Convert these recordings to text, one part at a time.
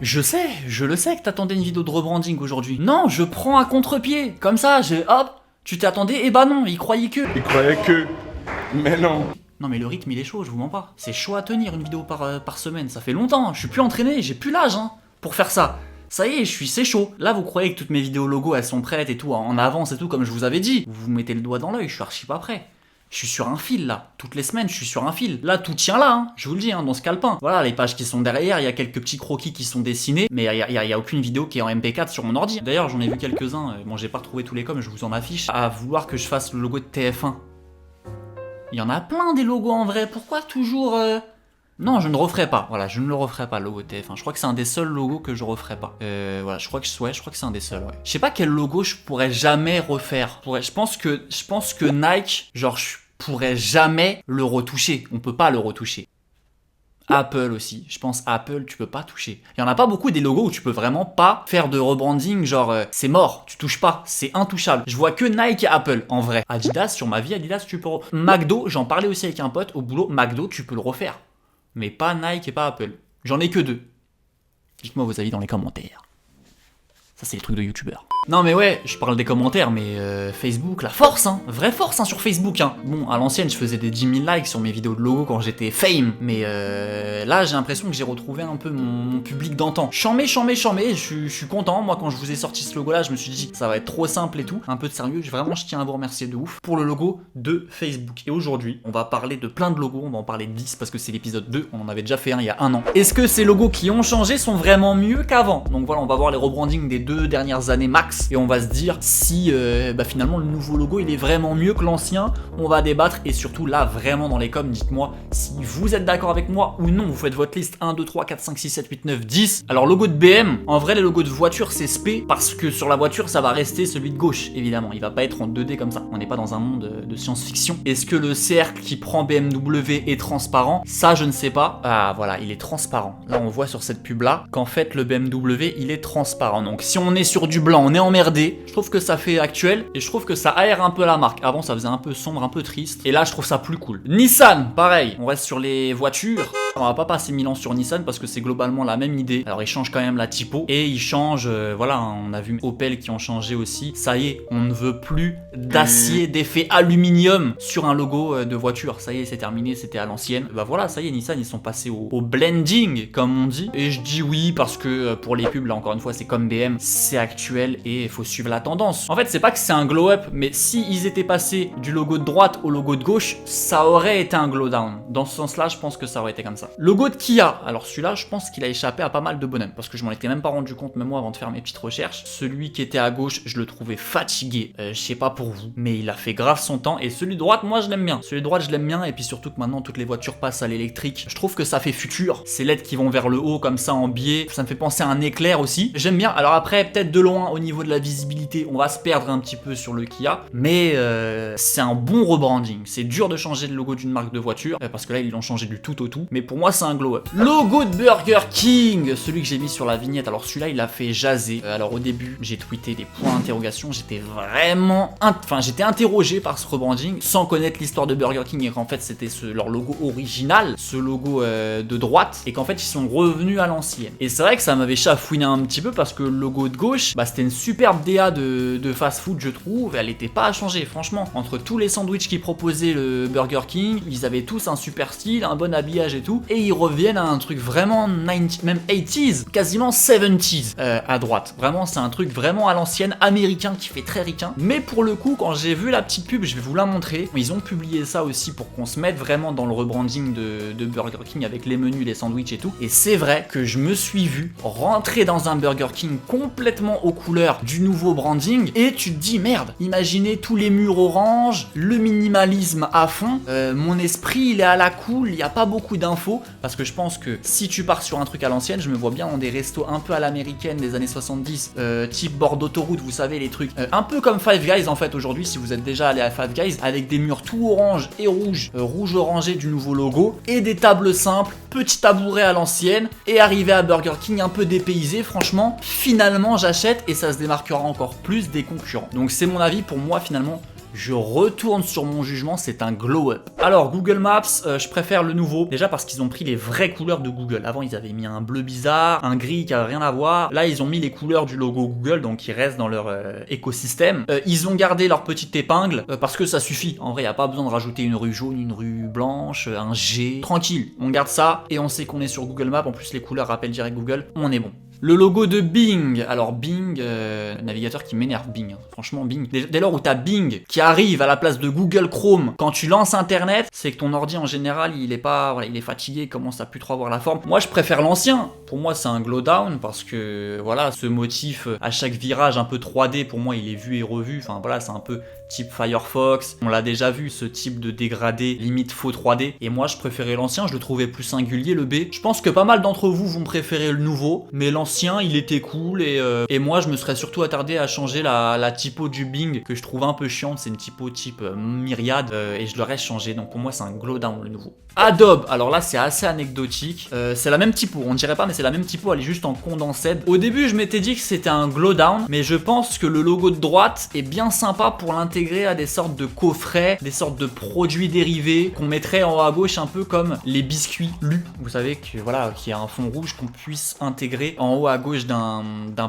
Je le sais que t'attendais une vidéo de rebranding aujourd'hui. Non, je prends à contre-pied. Comme ça, hop, tu t'attendais, et bah non, il croyait que. Il croyait que... Mais non. Non mais le rythme il est chaud, je vous mens pas. C'est chaud à tenir une vidéo par semaine, ça fait longtemps, je suis plus entraîné, j'ai plus l'âge pour faire ça. Ça y est, c'est chaud. Là vous croyez que toutes mes vidéos logo elles sont prêtes et tout, en avance et tout comme je vous avais dit. Vous mettez le doigt dans l'œil, je suis archi pas prêt. Je suis sur un fil là, toutes les semaines je suis sur un fil. Là tout tient là, je vous le dis, dans ce calepin. Voilà les pages qui sont derrière, il y a quelques petits croquis qui sont dessinés, mais il y a aucune vidéo qui est en MP4 sur mon ordi. D'ailleurs j'en ai vu quelques-uns, bon j'ai pas retrouvé tous les coms, je vous en affiche, à vouloir que je fasse le logo de TF1. Il y en a plein des logos en vrai, pourquoi toujours... Non, je ne referai pas, voilà, je ne le referai pas, le logo TF1. Je crois que c'est un des seuls logos que je referai pas. Voilà, je crois que c'est un des seuls, ouais. Je sais pas quel logo je pourrais jamais refaire. Je pense que Nike, genre, je pourrais jamais le retoucher. On peut pas le retoucher. Apple aussi, je pense Apple tu peux pas toucher. Il y en a pas beaucoup des logos où tu peux vraiment pas faire de rebranding, genre c'est mort, tu touches pas, c'est intouchable. Je vois que Nike et Apple en vrai. Adidas, sur ma vie Adidas tu peux... McDo, j'en parlais aussi avec un pote au boulot, McDo tu peux le refaire. Mais pas Nike et pas Apple. J'en ai que 2. Dites-moi vos avis dans les commentaires. Ça c'est les trucs de youtubeurs. Non mais ouais, je parle des commentaires, mais Facebook, la force, vraie force sur Facebook. Bon, à l'ancienne, je faisais des 10 000 likes sur mes vidéos de logo quand j'étais fame, mais là, j'ai l'impression que j'ai retrouvé un peu mon public d'antan. Chambé, je suis content. Moi, quand je vous ai sorti ce logo-là, je me suis dit, ça va être trop simple et tout, un peu de sérieux. Vraiment, je tiens à vous remercier de ouf pour le logo de Facebook. Et aujourd'hui, on va parler de plein de logos, on va en parler de 10 parce que c'est l'épisode 2, on en avait déjà fait un il y a 1 an. Est-ce que ces logos qui ont changé sont vraiment mieux qu'avant? Donc voilà, on va voir les rebrandings des 2 dernières années max. Et on va se dire si finalement le nouveau logo il est vraiment mieux que l'ancien. On va débattre et surtout là vraiment dans les coms dites-moi si vous êtes d'accord avec moi ou non. Vous faites votre liste 1, 2, 3, 4, 5, 6, 7, 8, 9, 10. Alors logo de BM, en vrai les logos de voiture c'est spé parce que sur la voiture ça va rester celui de gauche évidemment. Il va pas être en 2D comme ça. On n'est pas dans un monde de science-fiction. Est-ce que le cercle qui prend BMW est transparent? Ça je ne sais pas. Ah voilà, il est transparent. Là on voit sur cette pub là qu'en fait le BMW il est transparent. Donc si on est sur du blanc, on est emmerdé. Je trouve que ça fait actuel et je trouve que ça aère un peu la marque. Avant ça faisait un peu sombre, un peu triste. Et là je trouve ça plus cool. Nissan, pareil. On reste sur les voitures. On va pas passer 1000 ans sur Nissan parce que c'est globalement la même idée. Alors ils changent quand même la typo et ils changent, voilà, on a vu Opel qui ont changé aussi. Ça y est, on ne veut plus d'acier d'effet aluminium sur un logo de voiture. Ça y est, c'est terminé, c'était à l'ancienne. Bah voilà, ça y est, Nissan ils sont passés au blending comme on dit. Et je dis oui parce que pour les pubs là encore une fois c'est comme BM, c'est actuel et il faut suivre la tendance. En fait c'est pas que c'est un glow up, mais si ils étaient passés du logo de droite au logo de gauche, ça aurait été un glow down. Dans ce sens là je pense que ça aurait été comme ça. Logo de Kia, alors celui-là je pense qu'il a échappé à pas mal de bonhommes parce que je m'en étais même pas rendu compte même moi avant de faire mes petites recherches. Celui qui était à gauche je le trouvais fatigué, je sais pas pour vous, mais il a fait grave son temps. Et celui de droite moi je l'aime bien. Celui de droite je l'aime bien et puis surtout que maintenant toutes les voitures passent à l'électrique. Je trouve que ça fait futur. Ces LED qui vont vers le haut comme ça en biais, ça me fait penser à un éclair aussi. J'aime bien. Alors après peut-être de loin au niveau de la visibilité on va se perdre un petit peu sur le Kia, mais c'est un bon rebranding. C'est dur de changer le logo d'une marque de voiture parce que là ils l'ont changé du tout au tout, mais pour moi c'est un glow up. Logo de Burger King, celui que j'ai mis sur la vignette. Alors celui-là il a fait jaser. Alors au début j'ai tweeté des points d'interrogation, j'étais vraiment j'étais interrogé par ce rebranding sans connaître l'histoire de Burger King et qu'en fait c'était leur logo original, ce logo de droite, et qu'en fait ils sont revenus à l'ancienne. Et c'est vrai que ça m'avait chafouiné un petit peu parce que le logo de gauche, c'était une superbe DA de fast-food je trouve, elle était pas à changer franchement. Entre tous les sandwichs qui proposaient le Burger King, ils avaient tous un super style, un bon habillage et tout, et ils reviennent à un truc vraiment 90s, même 80s, quasiment 70s à droite. Vraiment c'est un truc vraiment à l'ancienne, américain qui fait très ricain. Mais pour le coup quand j'ai vu la petite pub, je vais vous la montrer, ils ont publié ça aussi pour qu'on se mette vraiment dans le rebranding de Burger King avec les menus, les sandwichs et tout. Et c'est vrai que je me suis vu rentrer dans un Burger King complètement aux couleurs du nouveau branding et tu te dis merde, imaginez tous les murs orange, le minimalisme à fond, mon esprit il est à la cool, il n'y a pas beaucoup d'infos parce que je pense que si tu pars sur un truc à l'ancienne, je me vois bien dans des restos un peu à l'américaine des années 70, type bord d'autoroute, vous savez les trucs, un peu comme Five Guys en fait aujourd'hui si vous êtes déjà allé à Five Guys, avec des murs tout orange et rouge, rouge orangé du nouveau logo et des tables simples, petit tabouret à l'ancienne et arriver à Burger King un peu dépaysé, franchement finalement j'achète et ça se démarquera encore plus des concurrents. Donc c'est mon avis, pour moi finalement je retourne sur mon jugement, c'est un glow up. Alors Google Maps, je préfère le nouveau, déjà parce qu'ils ont pris les vraies couleurs de Google. Avant ils avaient mis un bleu bizarre, un gris qui avait rien à voir. Là ils ont mis les couleurs du logo Google, donc ils restent dans leur écosystème. Ils ont gardé leur petite épingle, parce que ça suffit. En vrai, il n'y a pas besoin de rajouter une rue jaune, une rue blanche, un G. Tranquille, on garde ça et on sait qu'on est sur Google Maps. En plus les couleurs rappellent direct Google, on est bon. Le logo de Bing. Alors Bing, navigateur qui m'énerve Bing. Hein. Franchement Bing. Dès lors où t'as Bing qui arrive à la place de Google Chrome quand tu lances Internet, c'est que ton ordi en général il est pas, voilà, il est fatigué, il commence à plus trop avoir la forme. Moi je préfère l'ancien. Pour moi c'est un glow down parce que voilà, ce motif à chaque virage un peu 3D, pour moi il est vu et revu. Enfin voilà, c'est un peu type Firefox. On l'a déjà vu, ce type de dégradé limite faux 3D. Et moi je préférais l'ancien, je le trouvais plus singulier, le B. Je pense que pas mal d'entre vous vont préférer le nouveau, mais l'ancien il était cool et moi je me serais surtout attardé à changer la typo du Bing que je trouve un peu chiante. C'est une typo type myriade et je l'aurais changé. Donc pour moi c'est un glow down le nouveau. Adobe, alors là c'est assez anecdotique. C'est la même typo, on dirait pas mais c'est la même typo, elle est juste en condensed. Au début je m'étais dit que c'était un glow down, mais je pense que le logo de droite est bien sympa pour l'intégrer à des sortes de coffrets, des sortes de produits dérivés qu'on mettrait en haut à gauche, un peu comme les biscuits Lu. Vous savez que voilà, qui a un fond rouge qu'on puisse intégrer en haut à gauche d'un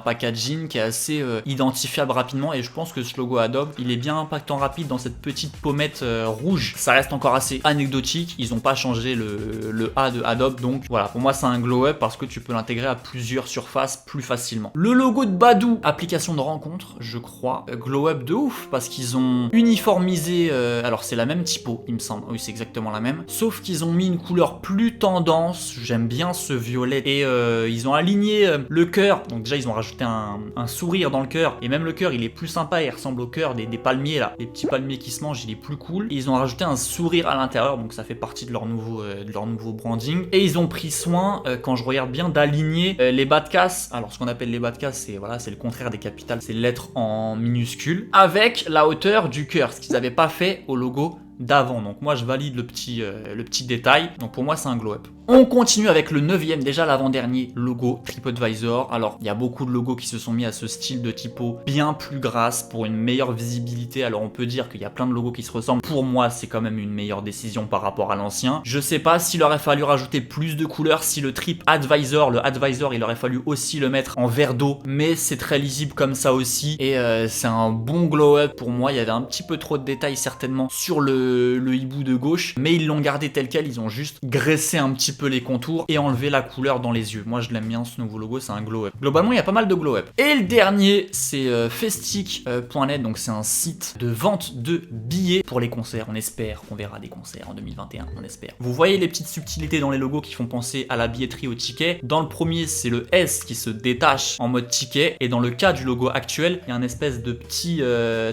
packaging qui est assez identifiable rapidement. Et je pense que ce logo Adobe, il est bien impactant rapide dans cette petite pommette rouge. Ça reste encore assez anecdotique. Ils n'ont pas changé le A de Adobe, donc voilà, pour moi c'est un glow up parce que tu peux l'intégrer à plusieurs surfaces plus facilement. Le logo de Badoo, application de rencontre, je crois, glow up de ouf parce qu'ils ont uniformisé, alors c'est la même typo il me semble, oui c'est exactement la même, sauf qu'ils ont mis une couleur plus tendance. J'aime bien ce violet et ils ont aligné le cœur, donc déjà ils ont rajouté un sourire dans le cœur et même le cœur il est plus sympa, il ressemble au cœur des palmiers là, les petits palmiers qui se mangent, il est plus cool. Et ils ont rajouté un sourire à l'intérieur, donc ça fait partie de leur nouveau branding. Et ils ont pris soin, quand je regarde bien, d'aligner les bas de casse. Alors ce qu'on appelle les bas de casse, c'est voilà, c'est le contraire des capitales, c'est lettres en minuscules avec la hauteur du cœur, ce qu'ils n'avaient pas fait au logo d'avant. Donc moi je valide le petit détail. Donc pour moi c'est un glow up. On continue avec le 9e, déjà l'avant-dernier logo TripAdvisor. Alors il y a beaucoup de logos qui se sont mis à ce style de typo bien plus grasse pour une meilleure visibilité. Alors on peut dire qu'il y a plein de logos qui se ressemblent. Pour moi c'est quand même une meilleure décision par rapport à l'ancien. Je sais pas s'il aurait fallu rajouter plus de couleurs, si le TripAdvisor, le Advisor, il aurait fallu aussi le mettre en vert d'eau, mais c'est très lisible comme ça aussi et c'est un bon glow up pour moi. Il y avait un petit peu trop de détails certainement sur le hibou de gauche, mais ils l'ont gardé tel quel. Ils ont juste graissé un petit peu les contours et enlevé la couleur dans les yeux. Moi je l'aime bien ce nouveau logo, c'est un glow up. Globalement il y a pas mal de glow up. Et le dernier c'est festic.net, donc c'est un site de vente de billets pour les concerts. On espère qu'on verra des concerts en 2021, on espère. Vous voyez les petites subtilités dans les logos qui font penser à la billetterie, au ticket. Dans le premier c'est le S qui se détache en mode ticket, et dans le cas du logo actuel il y a un espèce de petit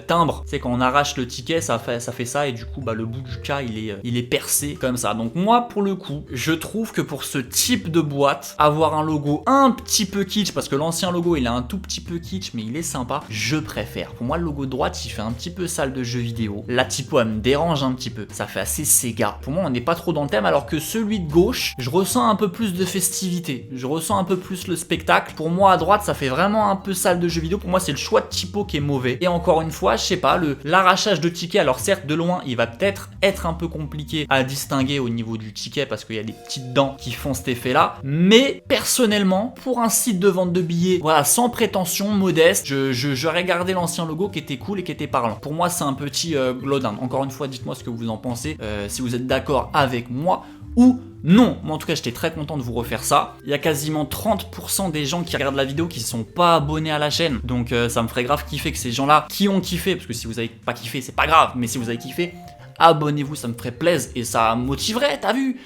timbre. C'est quand on arrache le ticket ça fait ça et du coup bah, le bout du K il est percé comme ça. Donc moi pour le coup je trouve que pour ce type de boîte, avoir un logo un petit peu kitsch, parce que l'ancien logo il est un tout petit peu kitsch mais il est sympa, je préfère. Pour moi le logo de droite il fait un petit peu salle de jeu vidéo, la typo elle me dérange un petit peu, ça fait assez Sega. Pour moi on n'est pas trop dans le thème, alors que celui de gauche je ressens un peu plus de festivité, je ressens un peu plus le spectacle. Pour moi à droite ça fait vraiment un peu salle de jeu vidéo. Pour moi c'est le choix de typo qui est mauvais, et encore une fois je sais pas, l'arrachage de ticket, alors certes de loin il va peut-être être un peu compliqué à distinguer au niveau du ticket parce qu'il y a des petites dents qui font cet effet là, mais personnellement pour un site de vente de billets, voilà, sans prétention, modeste, j'aurais gardé l'ancien logo qui était cool et qui était parlant. Pour moi c'est un petit glow down. Encore une fois dites-moi ce que vous en pensez, si vous êtes d'accord avec moi ou non. Moi en tout cas j'étais très content de vous refaire ça. Il y a quasiment 30% des gens qui regardent la vidéo qui sont pas abonnés à la chaîne, donc ça me ferait grave kiffer que ces gens là qui ont kiffé, parce que si vous avez pas kiffé c'est pas grave, mais si vous avez kiffé, abonnez-vous, ça me ferait plaisir et ça motiverait, t'as vu,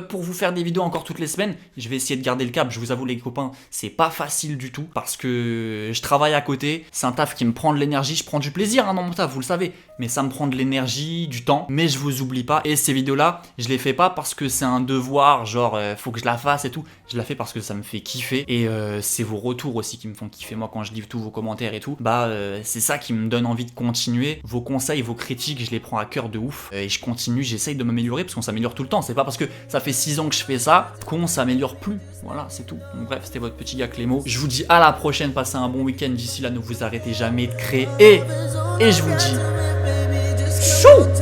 pour vous faire des vidéos encore toutes les semaines. Je vais essayer de garder le cap, je vous avoue les copains, c'est pas facile du tout parce que je travaille à côté, c'est un taf qui me prend de l'énergie, je prends du plaisir dans mon taf, vous le savez, mais ça me prend de l'énergie, du temps, mais je vous oublie pas. Et ces vidéos là, je les fais pas parce que c'est un devoir, genre faut que je la fasse et tout, je la fais parce que ça me fait kiffer et c'est vos retours aussi qui me font kiffer. Moi quand je livre tous vos commentaires et tout, bah c'est ça qui me donne envie de continuer. Vos conseils, vos critiques, je les prends à cœur de ouf. Et je continue, j'essaye de m'améliorer parce qu'on s'améliore tout le temps. C'est pas parce que ça fait 6 ans que je fais ça qu'on s'améliore plus. Voilà, c'est tout. Donc bref, c'était votre petit gars Clémo. Je vous dis à la prochaine, passez un bon week-end. D'ici là, ne vous arrêtez jamais de créer. Et je vous dis Shoot!